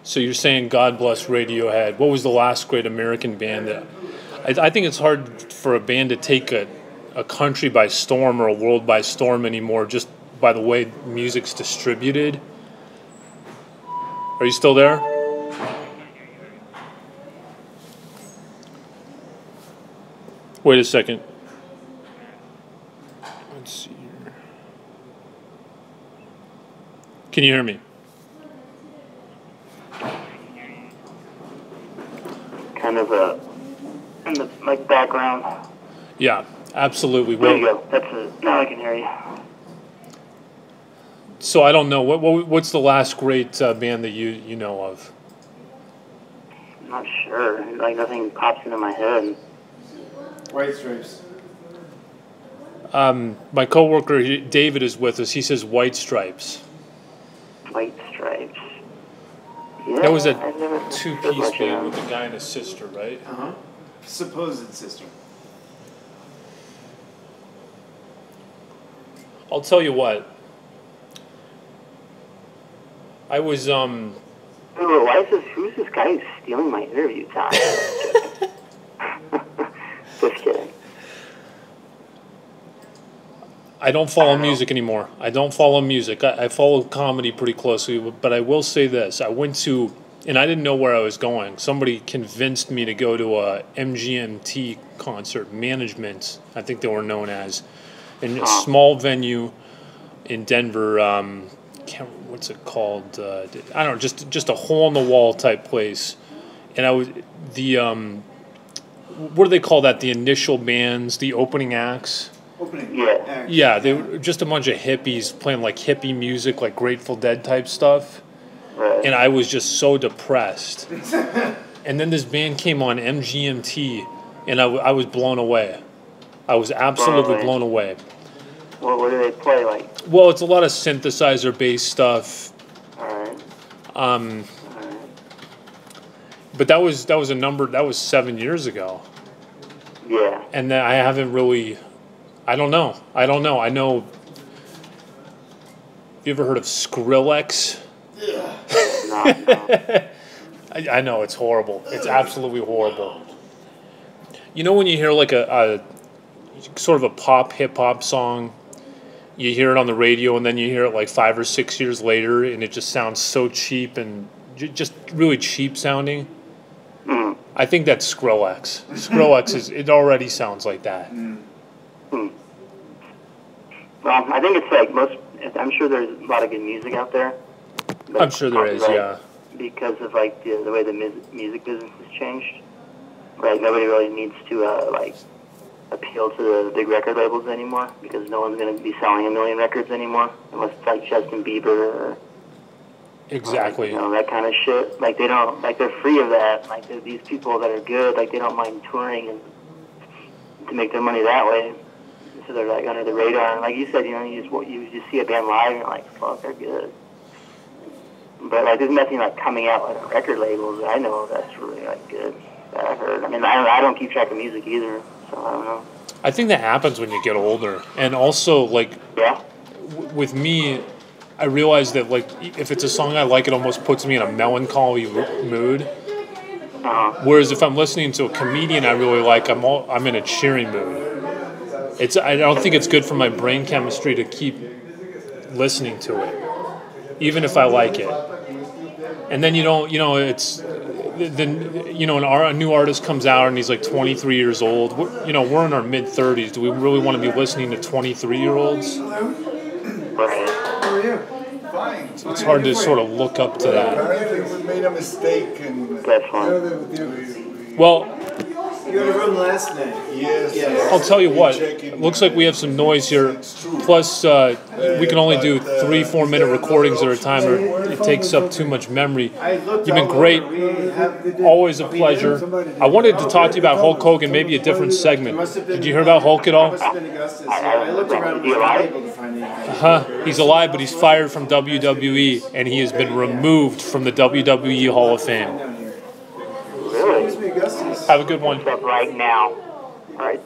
So you're saying God bless Radiohead. What was the last great American band that... I think it's hard for a band to take a country by storm or a world by storm anymore just by the way music's distributed. Are you still there? Wait a second. Let's see here. Can you hear me? Kind of in the like background. Yeah, absolutely. There you go. That's it. Now I can hear you. So I don't know what's the last great band that you know of? I'm not sure. Like nothing pops into my head. White Stripes. My coworker David is with us. He says White Stripes. White Stripes. Yeah, that was a two-piece band band with a guy and a sister, right? Uh-huh. Supposed sister. I'll tell you what. I was who's this guy who's stealing my interview time? Just kidding. I don't follow music anymore. I don't follow music. I follow comedy pretty closely, but I will say this. I went to, and I didn't know where I was going. Somebody convinced me to go to a MGMT concert, Management, I think they were known as, in a small venue in Denver. What's it called? I don't know, just a hole-in-the-wall type place. And I was, what do they call that? The initial bands, the opening acts? Yeah, they were just a bunch of hippies playing like hippie music, like Grateful Dead type stuff. Right. And I was just so depressed. And then this band came on MGMT, and I was blown away. I was absolutely blown away. Well, what do they play like? Well, it's a lot of synthesizer-based stuff. All right. But that was 7 years ago. Yeah. And then I haven't really. I don't know. I know. Have you ever heard of Skrillex? No. I know, it's horrible. It's absolutely horrible. You know when you hear like a sort of a pop hip-hop song, you hear it on the radio and then you hear it like 5 or 6 years later and it just sounds so cheap and just really cheap sounding? Mm. I think that's Skrillex. Skrillex it already sounds like that. Mm. Well, I think it's like I'm sure there's a lot of good music out there. I'm sure there is, yeah. Because of like the way the music business has changed. Like nobody really needs to like appeal to the big record labels anymore because no one's going to be selling 1 million records anymore unless it's like Justin Bieber or exactly. You know, that kind of shit. Like they don't, like they're free of that. Like these people that are good, like they don't mind touring and to make their money that way. So they're like under the radar. And like you said, you know, you just see a band live and you're like, fuck, they're good. But like there's nothing like coming out like record labels that I know of that's really like good that I've heard. I mean, I don't keep track of music either, so I don't know. I think that happens when you get older, and also like with me, I realize that like if it's a song I like, it almost puts me in a melancholy mood. Whereas if I'm listening to a comedian I really like, I'm in a cheering mood. I don't think it's good for my brain chemistry to keep listening to it, even if I like it. And then it's then a new artist comes out and he's like 23 years old. We're in our mid-30s. Do we really want to be listening to 23-year-olds? Right. How are you? Fine. It's hard to sort of look up to that. We made a mistake. That's fine. Well, you had a room last night. Yes. I'll tell you what. It looks like we have some noise here. Plus, we can only do 3-4 minute recordings at a time, or it takes up too much memory. You've been great. Always a pleasure. I wanted to talk to you about Hulk Hogan, maybe a different segment. Did you hear about Hulk at all? I looked around, was not able to find anything. He's alive, but he's fired from WWE, and he has been removed from the WWE Hall of Fame. Really? Have a good one. Right now. All right.